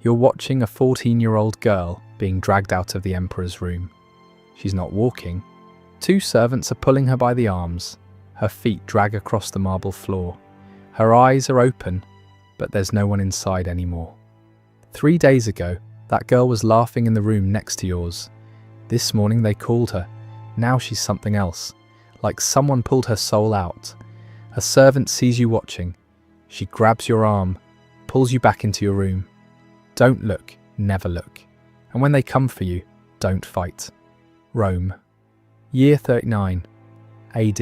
You're watching a 14-year-old girl being dragged out of the emperor's room. She's not walking. Two servants are pulling her by the arms. Her feet drag across the marble floor. Her eyes are open, but there's no one inside anymore. 3 days ago, that girl was laughing in the room next to yours. This morning they called her. Now she's something else, like someone pulled her soul out. A servant sees you watching. She grabs your arm, pulls you back into your room. Don't look, never look. And when they come for you, don't fight. Rome. Year 39. AD.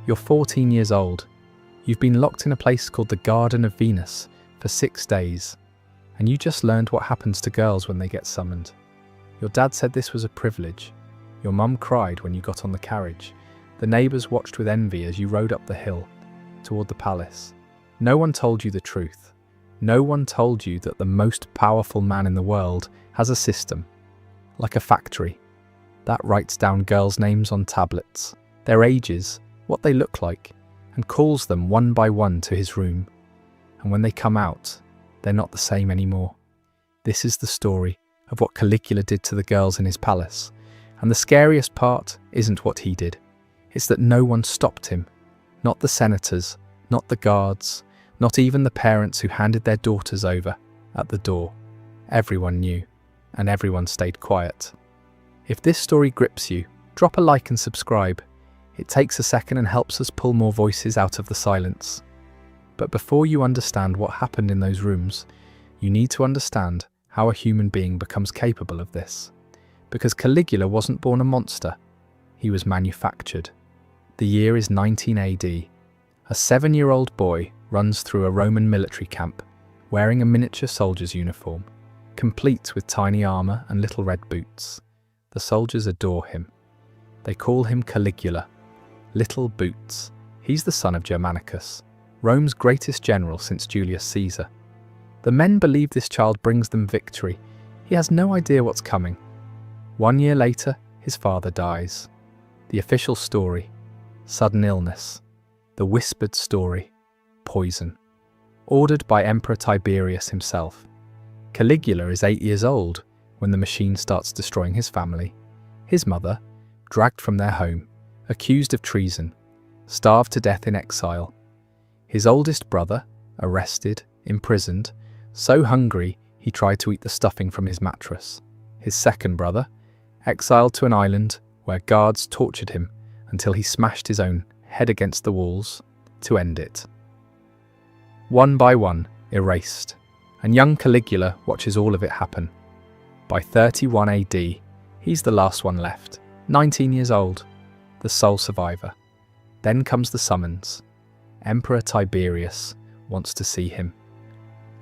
You're 14 years old. You've been locked in a place called the Garden of Venus for 6 days. And you just learned what happens to girls when they get summoned. Your dad said this was a privilege. Your mum cried when you got on the carriage. The neighbours watched with envy as you rode up the hill toward the palace. No one told you the truth. No one told you that the most powerful man in the world has a system, like a factory, that writes down girls' names on tablets, their ages, what they look like, and calls them one by one to his room. And when they come out, they're not the same anymore. This is the story of what Caligula did to the girls in his palace. And the scariest part isn't what he did. It's that no one stopped him. Not the senators, not the guards, not even the parents who handed their daughters over at the door. Everyone knew, and everyone stayed quiet. If this story grips you, drop a like and subscribe. It takes a second and helps us pull more voices out of the silence. But before you understand what happened in those rooms, you need to understand how a human being becomes capable of this. Because Caligula wasn't born a monster, he was manufactured. The year is 19 AD. A 7-year-old boy runs through a Roman military camp, wearing a miniature soldier's uniform, complete with tiny armour and little red boots. The soldiers adore him. They call him Caligula, Little Boots. He's the son of Germanicus, Rome's greatest general since Julius Caesar. The men believe this child brings them victory. He has no idea what's coming. 1 year later, his father dies. The official story: sudden illness. The whispered story: poison. Ordered by Emperor Tiberius himself. Caligula is 8 years old when the machine starts destroying his family. His mother, dragged from their home, accused of treason, starved to death in exile. His oldest brother, arrested, imprisoned, so hungry he tried to eat the stuffing from his mattress. His second brother, exiled to an island where guards tortured him until he smashed his own head against the walls to end it. One by one, erased, and young Caligula watches all of it happen. By 31 AD, he's the last one left, 19 years old, the sole survivor. Then comes the summons. Emperor Tiberius wants to see him.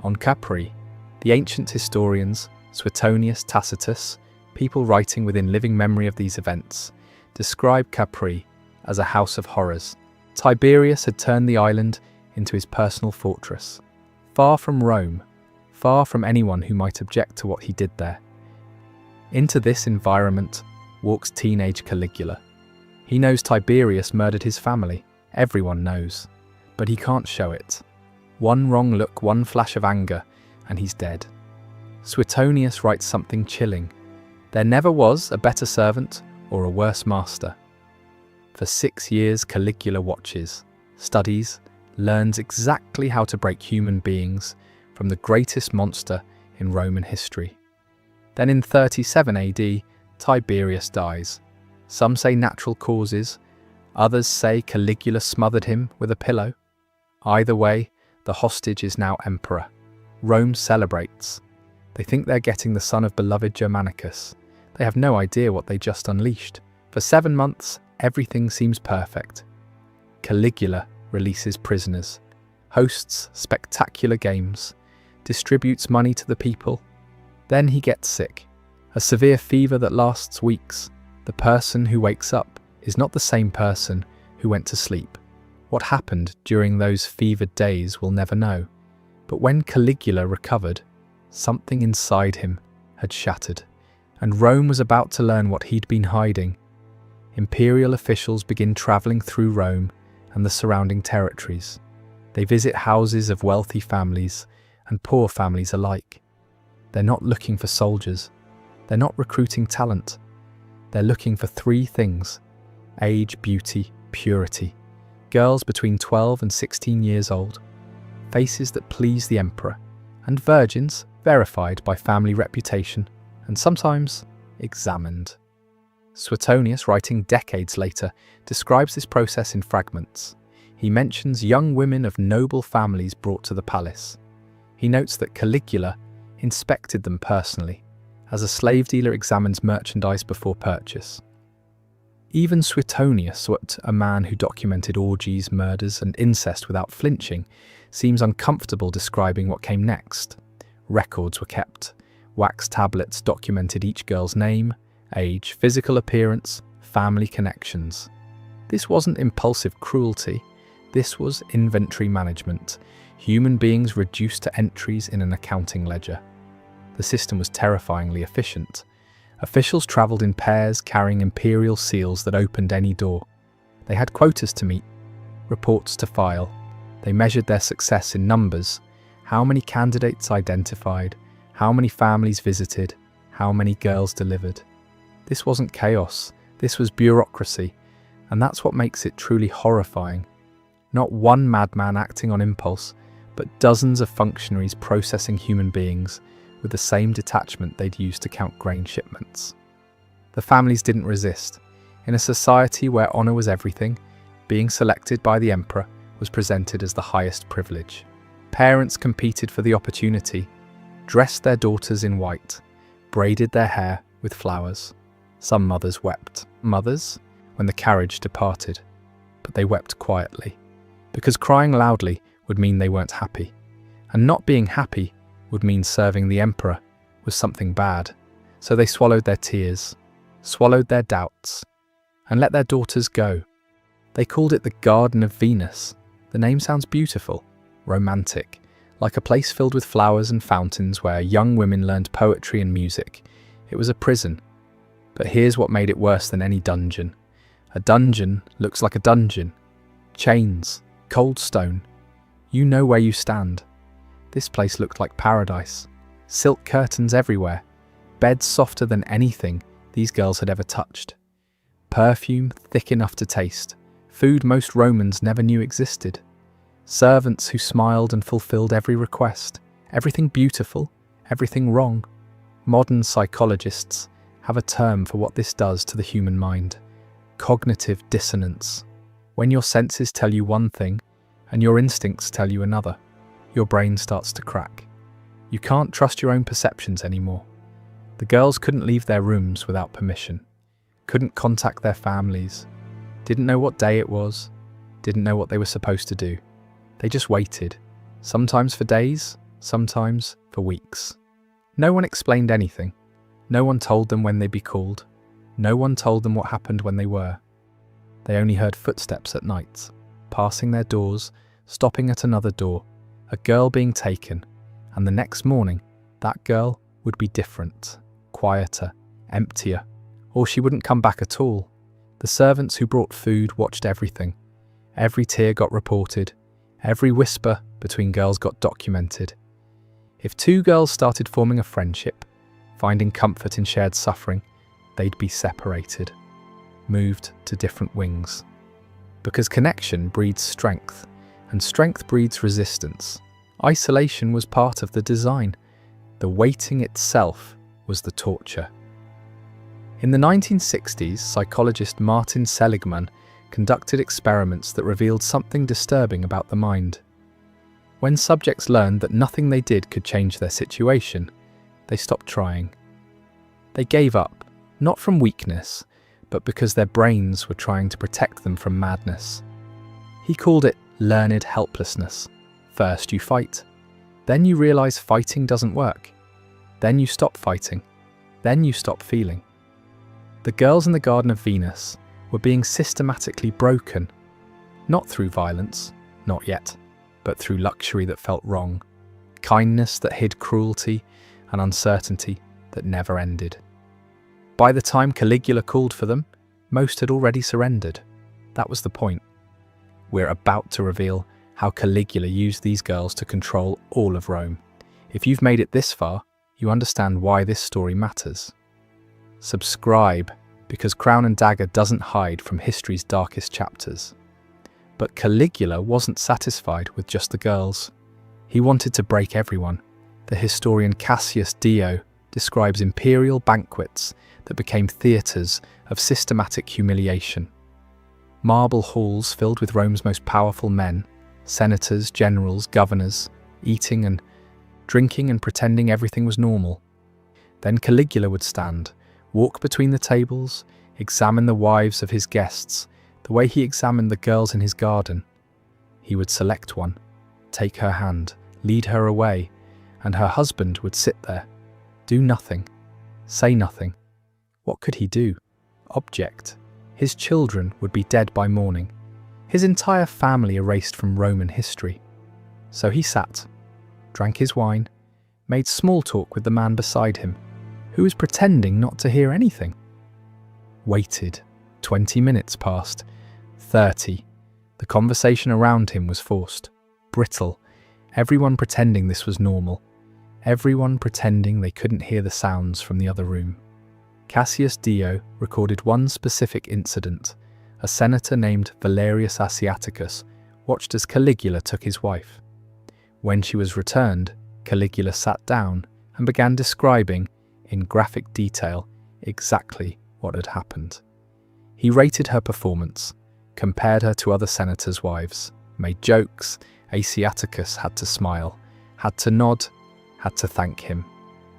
On Capri, the ancient historians, Suetonius, Tacitus, people writing within living memory of these events, describe Capri as a house of horrors. Tiberius had turned the island into his personal fortress, far from Rome, far from anyone who might object to what he did there. Into this environment walks teenage Caligula. He knows Tiberius murdered his family, everyone knows, but he can't show it. One wrong look, one flash of anger, and he's dead. Suetonius writes something chilling. There never was a better servant or a worse master. For 6 years Caligula watches, studies, learns exactly how to break human beings from the greatest monster in Roman history. Then in 37 AD, Tiberius dies. Some say natural causes, others say Caligula smothered him with a pillow. Either way, the hostage is now emperor. Rome celebrates. They think they're getting the son of beloved Germanicus. They have no idea what they just unleashed. For 7 months, everything seems perfect. Caligula releases prisoners, hosts spectacular games, distributes money to the people. Then he gets sick, a severe fever that lasts weeks. The person who wakes up is not the same person who went to sleep. What happened during those fevered days we'll never know. But when Caligula recovered, something inside him had shattered, and Rome was about to learn what he'd been hiding. Imperial officials begin travelling through Rome and the surrounding territories. They visit houses of wealthy families and poor families alike. They're not looking for soldiers. They're not recruiting talent. They're looking for three things: age, beauty, purity. Girls between 12 and 16 years old, faces that please the emperor, and virgins verified by family reputation and sometimes examined. Suetonius, writing decades later, describes this process in fragments. He mentions young women of noble families brought to the palace. He notes that Caligula inspected them personally, as a slave dealer examines merchandise before purchase. Even Suetonius, a man who documented orgies, murders, and incest without flinching, seems uncomfortable describing what came next. Records were kept. Wax tablets documented each girl's name, age, physical appearance, family connections. This wasn't impulsive cruelty. This was inventory management, human beings reduced to entries in an accounting ledger. The system was terrifyingly efficient. Officials travelled in pairs carrying imperial seals that opened any door. They had quotas to meet, reports to file. They measured their success in numbers: how many candidates identified, how many families visited, how many girls delivered. This wasn't chaos, this was bureaucracy, and that's what makes it truly horrifying. Not one madman acting on impulse, but dozens of functionaries processing human beings with the same detachment they'd used to count grain shipments. The families didn't resist. In a society where honour was everything, being selected by the emperor was presented as the highest privilege. Parents competed for the opportunity, dressed their daughters in white, braided their hair with flowers. Some mothers wept. Mothers, when the carriage departed, but they wept quietly, because crying loudly would mean they weren't happy, and not being happy would mean serving the emperor was something bad. So they swallowed their tears, swallowed their doubts, and let their daughters go. They called it the Garden of Venus. The name sounds beautiful, romantic, like a place filled with flowers and fountains where young women learned poetry and music. It was a prison. But here's what made it worse than any dungeon. A dungeon looks like a dungeon. Chains, cold stone. You know where you stand. This place looked like paradise. Silk curtains everywhere. Beds softer than anything these girls had ever touched. Perfume thick enough to taste. Food most Romans never knew existed. Servants who smiled and fulfilled every request. Everything beautiful, everything wrong. Modern psychologists have a term for what this does to the human mind: cognitive dissonance. When your senses tell you one thing and your instincts tell you another, your brain starts to crack. You can't trust your own perceptions anymore. The girls couldn't leave their rooms without permission, couldn't contact their families, didn't know what day it was, didn't know what they were supposed to do. They just waited, sometimes for days, sometimes for weeks. No one explained anything. No one told them when they'd be called. No one told them what happened when they were. They only heard footsteps at night, passing their doors, stopping at another door, a girl being taken, and the next morning, that girl would be different, quieter, emptier, or she wouldn't come back at all. The servants who brought food watched everything. Every tear got reported. Every whisper between girls got documented. If two girls started forming a friendship, finding comfort in shared suffering, they'd be separated, moved to different wings. Because connection breeds strength, and strength breeds resistance. Isolation was part of the design. The waiting itself was the torture. In the 1960s, psychologist Martin Seligman conducted experiments that revealed something disturbing about the mind. When subjects learned that nothing they did could change their situation, they stopped trying. They gave up, not from weakness, but because their brains were trying to protect them from madness. He called it learned helplessness. First you fight, then you realize fighting doesn't work. Then you stop fighting, then you stop feeling. The girls in the Garden of Venus were being systematically broken, not through violence, not yet, but through luxury that felt wrong, kindness that hid cruelty, and uncertainty that never ended. By the time Caligula called for them, most had already surrendered. That was the point. We're about to reveal how Caligula used these girls to control all of Rome. If you've made it this far, you understand why this story matters. Subscribe, because Crown and Dagger doesn't hide from history's darkest chapters. But Caligula wasn't satisfied with just the girls. He wanted to break everyone. The historian Cassius Dio describes imperial banquets that became theatres of systematic humiliation. Marble halls filled with Rome's most powerful men, senators, generals, governors, eating and drinking and pretending everything was normal. Then Caligula would stand, walk between the tables, examine the wives of his guests, the way he examined the girls in his garden. He would select one, take her hand, lead her away, and her husband would sit there, do nothing, say nothing. What could he do? Object. His children would be dead by morning, his entire family erased from Roman history. So he sat, drank his wine, made small talk with the man beside him, who was pretending not to hear anything. Waited. 20 minutes passed. 30. The conversation around him was forced, brittle, everyone pretending this was normal, everyone pretending they couldn't hear the sounds from the other room. Cassius Dio recorded one specific incident. A senator named Valerius Asiaticus watched as Caligula took his wife. When she was returned, Caligula sat down and began describing, in graphic detail, exactly what had happened. He rated her performance, compared her to other senators' wives, made jokes. Asiaticus had to smile, had to nod, had to thank him.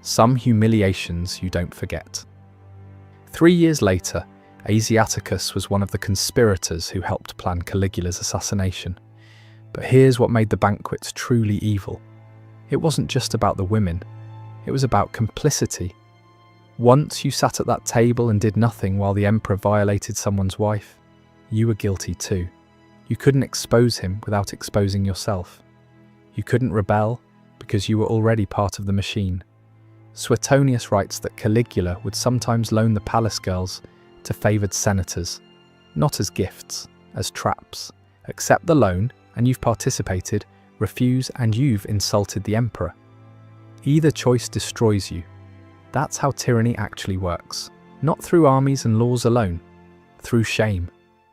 Some humiliations you don't forget. 3 years later, Asiaticus was one of the conspirators who helped plan Caligula's assassination. But here's what made the banquets truly evil. It wasn't just about the women. It was about complicity. Once you sat at that table and did nothing while the emperor violated someone's wife, you were guilty too. You couldn't expose him without exposing yourself. You couldn't rebel because you were already part of the machine. Suetonius writes that Caligula would sometimes loan the palace girls to favoured senators, not as gifts, as traps. Accept the loan and you've participated, refuse and you've insulted the emperor. Either choice destroys you. That's how tyranny actually works, not through armies and laws alone, through shame,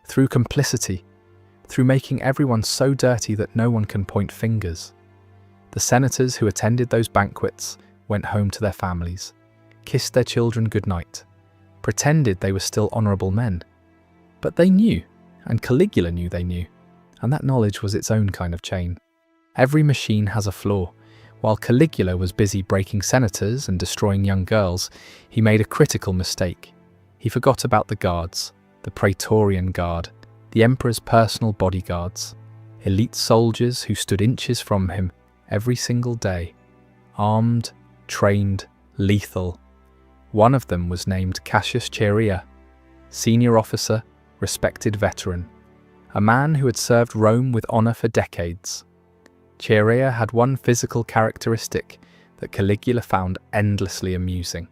through complicity, through making everyone so dirty that no one can point fingers. The senators who attended those banquets went home to their families, kissed their children goodnight, pretended they were still honourable men. But they knew, and Caligula knew they knew, and that knowledge was its own kind of chain. Every machine has a flaw. While Caligula was busy breaking senators and destroying young girls, he made a critical mistake. He forgot about the guards, the Praetorian Guard, the emperor's personal bodyguards, elite soldiers who stood inches from him every single day, armed, trained, lethal. One of them was named Cassius Chaerea, senior officer, respected veteran, a man who had served Rome with honour for decades. Chaerea had one physical characteristic that Caligula found endlessly amusing: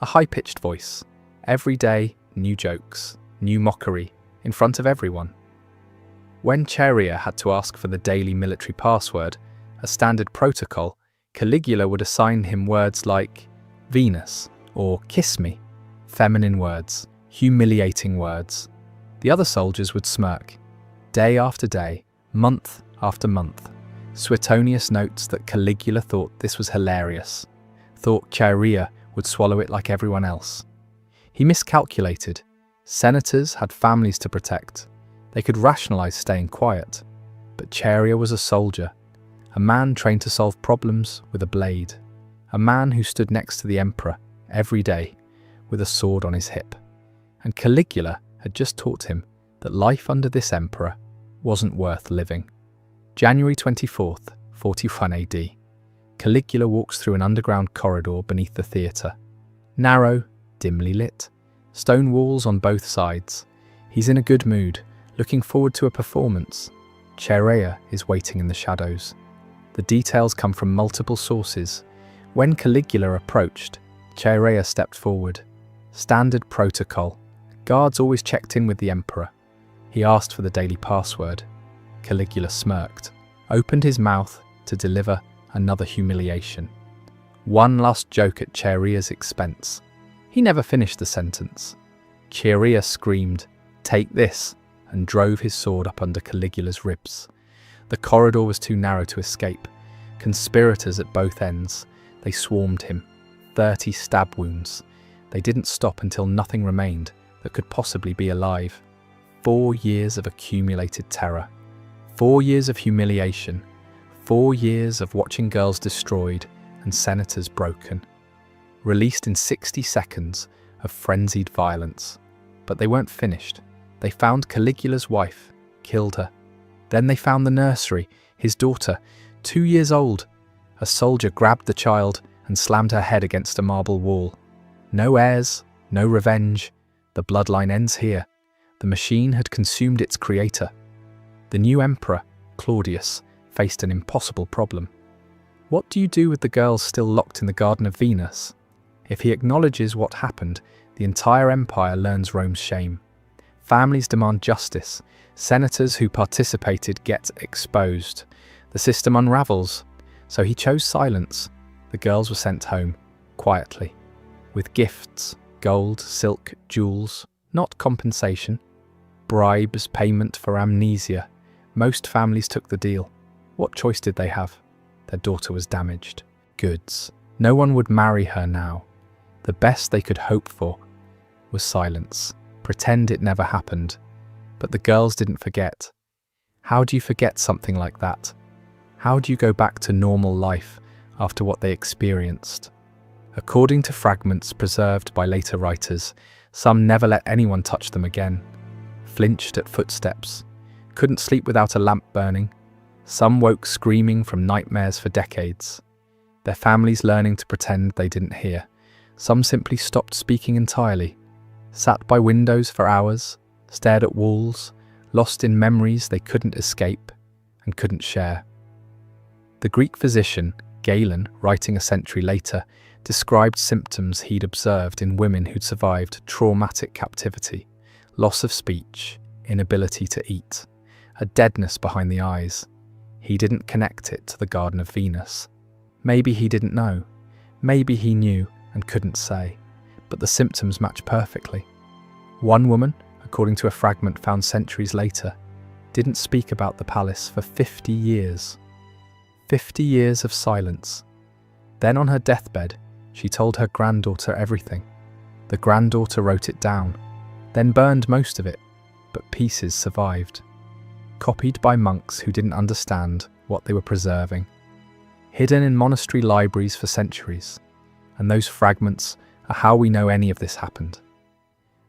a high-pitched voice. Every day, new jokes, new mockery, in front of everyone. When Chaerea had to ask for the daily military password, a standard protocol, Caligula would assign him words like Venus or kiss me, feminine words, humiliating words. The other soldiers would smirk. Day after day, month after month, Suetonius notes that Caligula thought this was hilarious, thought Chaerea would swallow it like everyone else. He miscalculated. Senators had families to protect. They could rationalize staying quiet. But Chaerea was a soldier, a man trained to solve problems with a blade, a man who stood next to the emperor every day with a sword on his hip. And Caligula had just taught him that life under this emperor wasn't worth living. January 24th, 41 AD. Caligula walks through an underground corridor beneath the theatre. Narrow, dimly lit, stone walls on both sides. He's in a good mood, looking forward to a performance. Chaerea is waiting in the shadows. The details come from multiple sources. When Caligula approached, Chaerea stepped forward. Standard protocol. Guards always checked in with the emperor. He asked for the daily password. Caligula smirked, opened his mouth to deliver another humiliation. One last joke at Chaerea's expense. He never finished the sentence. Chaerea screamed, "Take this," and drove his sword up under Caligula's ribs. The corridor was too narrow to escape. Conspirators at both ends. They swarmed him. 30 stab wounds. They didn't stop until nothing remained that could possibly be alive. 4 years of accumulated terror. 4 years of humiliation. 4 years of watching girls destroyed and senators broken. Released in 60 seconds of frenzied violence. But they weren't finished. They found Caligula's wife, killed her. Then they found the nursery, his daughter, 2 years old. A soldier grabbed the child and slammed her head against a marble wall. No heirs, no revenge. The bloodline ends here. The machine had consumed its creator. The new emperor, Claudius, faced an impossible problem. What do you do with the girls still locked in the Garden of Venus? If he acknowledges what happened, the entire empire learns Rome's shame. Families demand justice. Senators who participated get exposed. The system unravels. So he chose silence. The girls were sent home, quietly, with gifts, gold, silk, jewels, not compensation. Bribes, payment for amnesia. Most families took the deal. What choice did they have? Their daughter was damaged. Goods. No one would marry her now. The best they could hope for was silence. Pretend it never happened. But the girls didn't forget. How do you forget something like that? How do you go back to normal life after what they experienced? According to fragments preserved by later writers, some never let anyone touch them again. Flinched at footsteps. Couldn't sleep without a lamp burning. Some woke screaming from nightmares for decades. Their families learning to pretend they didn't hear. Some simply stopped speaking entirely. Sat by windows for hours, stared at walls, lost in memories they couldn't escape and couldn't share. The Greek physician, Galen, writing a century later, described symptoms he'd observed in women who'd survived traumatic captivity, loss of speech, inability to eat, a deadness behind the eyes. He didn't connect it to the Garden of Venus. Maybe he didn't know. Maybe he knew and couldn't say. But the symptoms match perfectly. One woman, according to a fragment found centuries later, didn't speak about the palace for 50 years. 50 years of silence. Then on her deathbed, she told her granddaughter everything. The granddaughter wrote it down, then burned most of it, but pieces survived. Copied by monks who didn't understand what they were preserving. Hidden in monastery libraries for centuries. And those fragments are how we know any of this happened.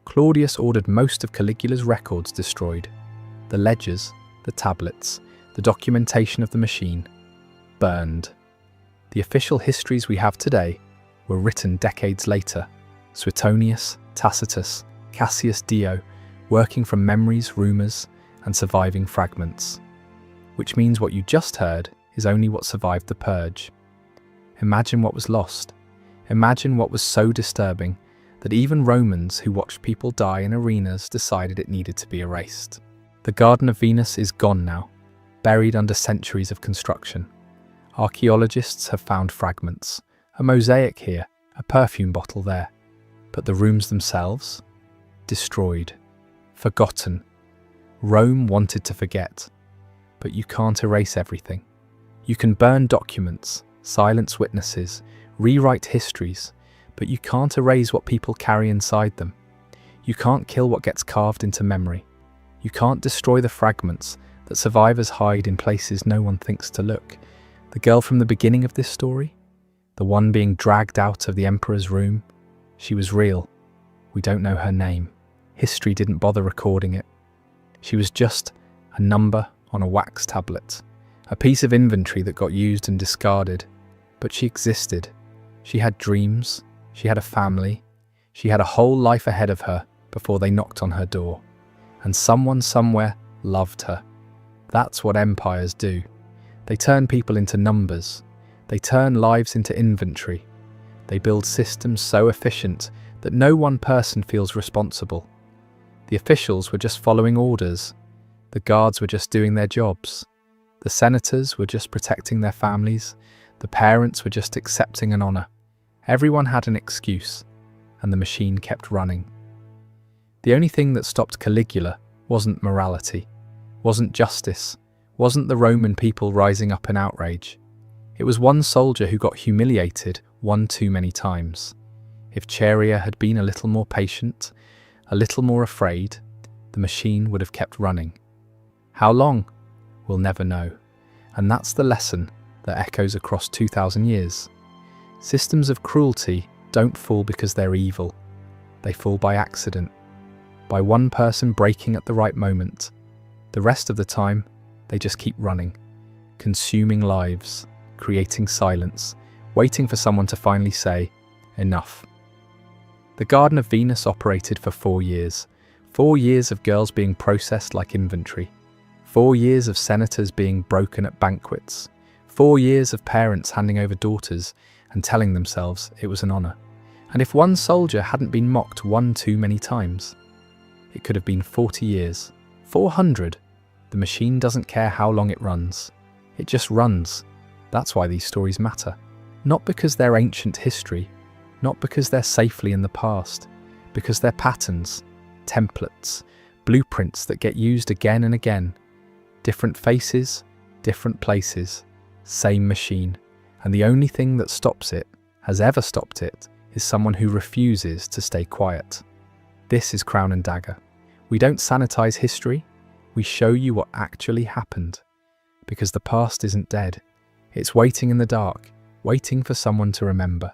Claudius ordered most of Caligula's records destroyed. The ledgers, the tablets, the documentation of the machine, burned. The official histories we have today were written decades later. Suetonius, Tacitus, Cassius Dio, working from memories, rumours, and surviving fragments. Which means what you just heard is only what survived the purge. Imagine what was lost. Imagine what was so disturbing that even Romans who watched people die in arenas decided it needed to be erased. The Garden of Venus is gone now, buried under centuries of construction. Archaeologists have found fragments, a mosaic here, a perfume bottle there. But the rooms themselves? Destroyed. Forgotten. Rome wanted to forget. But you can't erase everything. You can burn documents, silence witnesses, rewrite histories, but you can't erase what people carry inside them. You can't kill what gets carved into memory. You can't destroy the fragments that survivors hide in places no one thinks to look. The girl from the beginning of this story, the one being dragged out of the emperor's room, she was real. We don't know her name. History didn't bother recording it. She was just a number on a wax tablet, a piece of inventory that got used and discarded. But she existed. She had dreams. She had a family. She had a whole life ahead of her before they knocked on her door. And someone somewhere loved her. That's what empires do. They turn people into numbers. They turn lives into inventory. They build systems so efficient that no one person feels responsible. The officials were just following orders. The guards were just doing their jobs. The senators were just protecting their families. The parents were just accepting an honor. Everyone had an excuse, and the machine kept running. The only thing that stopped Caligula wasn't morality, wasn't justice, wasn't the Roman people rising up in outrage. It was one soldier who got humiliated one too many times. If Chaerea had been a little more patient, a little more afraid, the machine would have kept running. How long? We'll never know. And that's the lesson that echoes across 2,000 years. Systems of cruelty don't fall because they're evil. They fall by accident, by one person breaking at the right moment. The rest of the time, they just keep running, consuming lives, creating silence, waiting for someone to finally say, enough. The Garden of Venus operated for 4 years. 4 years of girls being processed like inventory. 4 years of senators being broken at banquets. 4 years of parents handing over daughters and telling themselves it was an honor. And if one soldier hadn't been mocked one too many times, it could have been 40 years, 400. The machine doesn't care how long it runs. It just runs. That's why these stories matter. Not because they're ancient history, not because they're safely in the past, because they're patterns, templates, blueprints that get used again and again. Different faces, different places, same machine. And the only thing that stops it, has ever stopped it, is someone who refuses to stay quiet. This is Crown and Dagger. We don't sanitize history, we show you what actually happened. Because the past isn't dead. It's waiting in the dark, waiting for someone to remember.